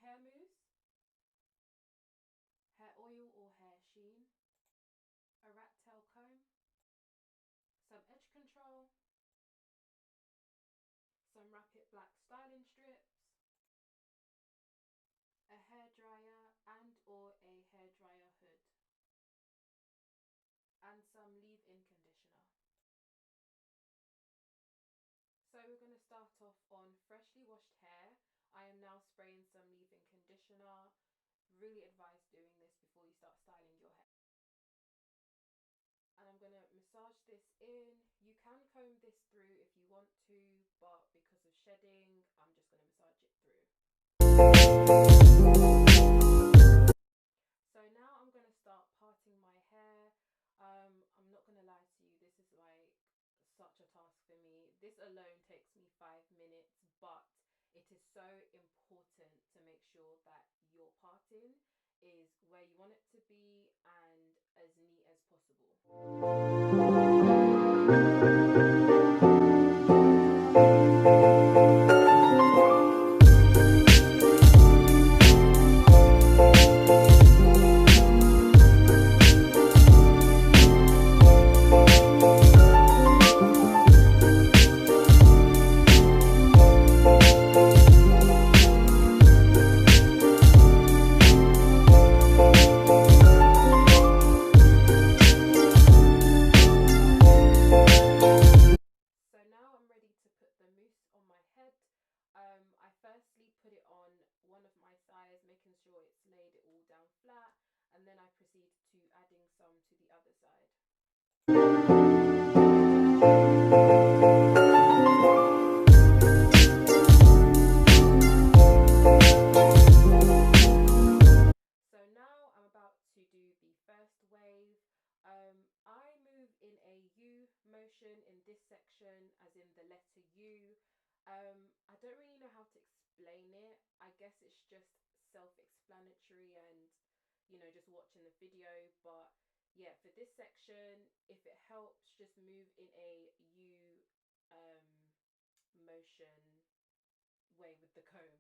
hair mousse, hair oil or hair sheen, a rat tail comb, some edge control, some Rapid Black styling strips, a hair dryer and or a hair dryer hood, and some leave-in conditioner. So we're going to start off on freshly washed hair. I am now spraying some leave-in conditioner. Really advise doing this before you start styling your hair. And I'm going to massage this in. You can comb this through if you want to, but because of shedding, I'm just going to massage it through. So now I'm going to start parting my hair. I'm not going to lie to you, this is like such a task for me. This alone takes me 5 minutes, but it is so important to make sure that your parting is where you want it to be and as neat as possible. I firstly put it on one of my sides, making sure it's laid it all down flat, and then I proceed to adding some to the other side. So now I'm about to do the first wave. I move in a U motion in this section, as in the letter U. I don't really know how to explain it. I guess it's just self-explanatory and, you know, just watching the video. But yeah, for this section, if it helps, just move in a U motion way with the comb.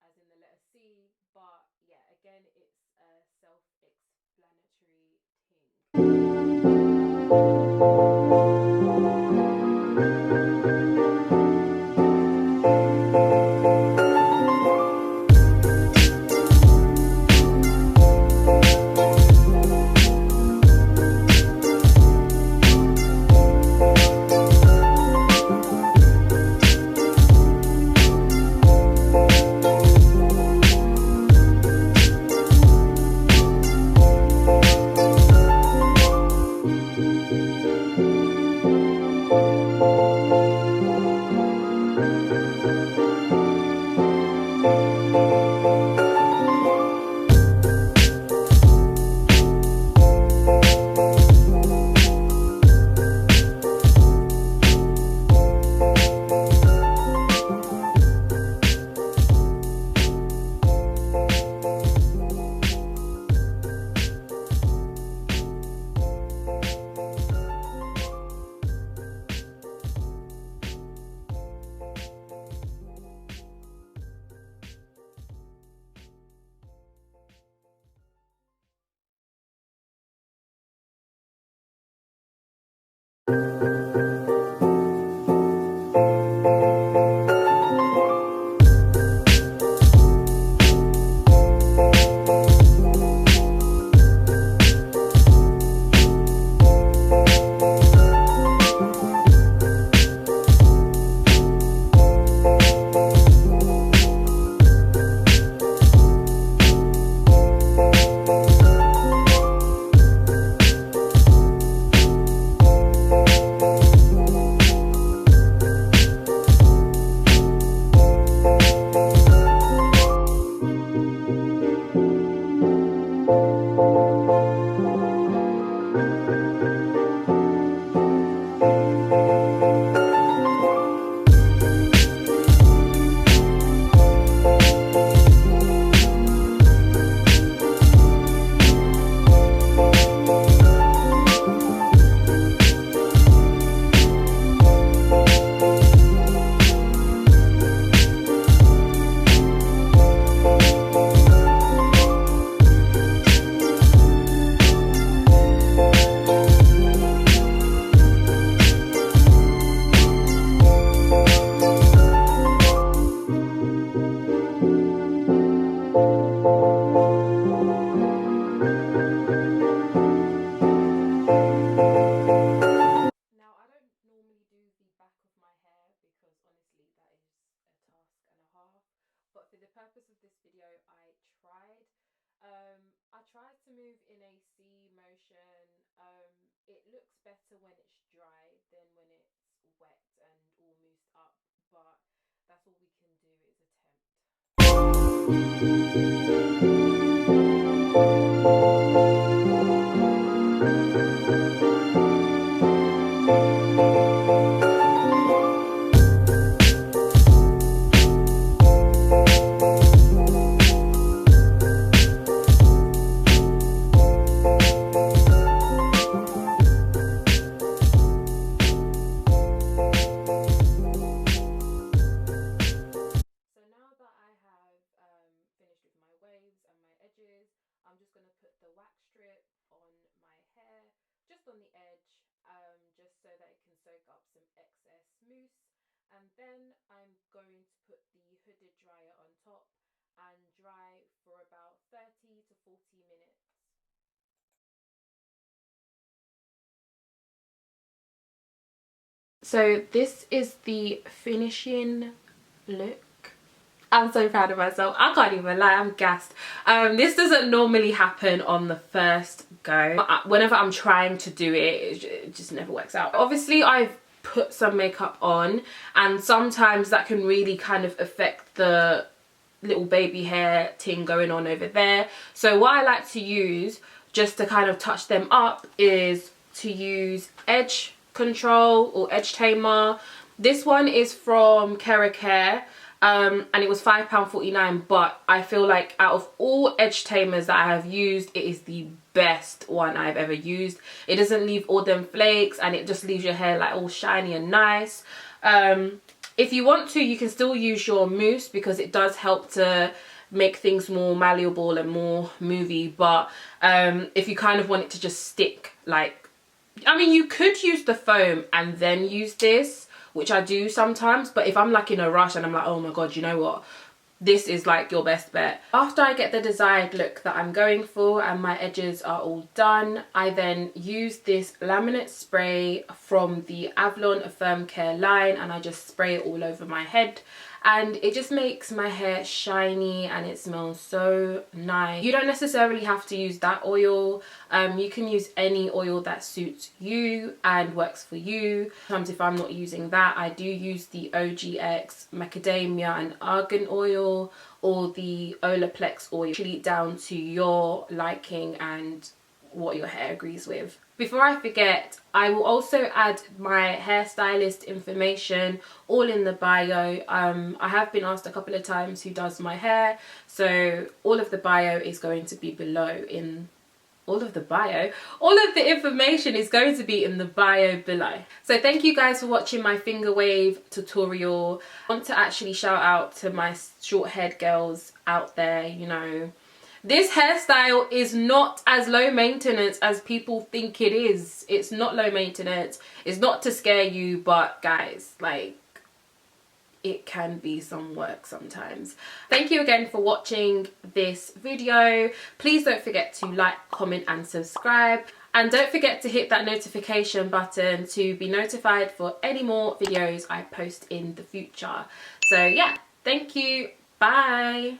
As in the letter C, but yeah, again, it's a self-explanatory thing. But for the purpose of this video, I tried to move in a C motion. It looks better when it's dry than when it's wet and all moussed up, but that's all we can do is attempt. I'm just going to put the wax strip on my hair, just on the edge, just so that it can soak up some excess mousse. And then I'm going to put the hooded dryer on top and dry for about 30 to 40 minutes. So this is the finishing look. I'm so proud of myself. I can't even lie, I'm gassed. This doesn't normally happen on the first go. Whenever I'm trying to do it, it just never works out. Obviously, I've put some makeup on, and sometimes that can really kind of affect the little baby hair thing going on over there. So what I like to use, just to kind of touch them up, is to use edge control or edge tamer. This one is from Carib, and it was £5.49, but I feel like out of all edge tamers that I have used, it is the best one I've ever used. It doesn't leave all them flakes, and it just leaves your hair like all shiny and nice. If you want to, you can still use your mousse, because it does help to make things more malleable and more movie. But if you kind of want it to just stick, like, I mean, you could use the foam and then use this, which I do sometimes, but if I'm like in a rush and I'm like, oh my god, you know what, this is like your best bet. After I get the desired look that I'm going for and my edges are all done, I then use this laminate spray from the Avalon Affirm Care line, and I just spray it all over my head, and it just makes my hair shiny and it smells so nice. You don't necessarily have to use that oil. You can use any oil that suits you and works for you. Sometimes if I'm not using that, I do use the OGX macadamia and argan oil, or the Olaplex oil, actually down to your liking and what your hair agrees with. Before I forget, I will also add my hairstylist information all in the bio. I have been asked a couple of times who does my hair, so all of the bio is going to be below in all of the information is going to be in the bio below. So thank you guys for watching my finger wave tutorial. I want to actually shout out to my short haired girls out there. You know, this hairstyle is not as low maintenance as people think it is. It's not low maintenance. It's not to scare you, but guys, like, it can be some work sometimes. Thank you again for watching this video. Please don't forget to like, comment and subscribe, and don't forget to hit that notification button to be notified for any more videos I post in the future. So yeah, thank you, bye.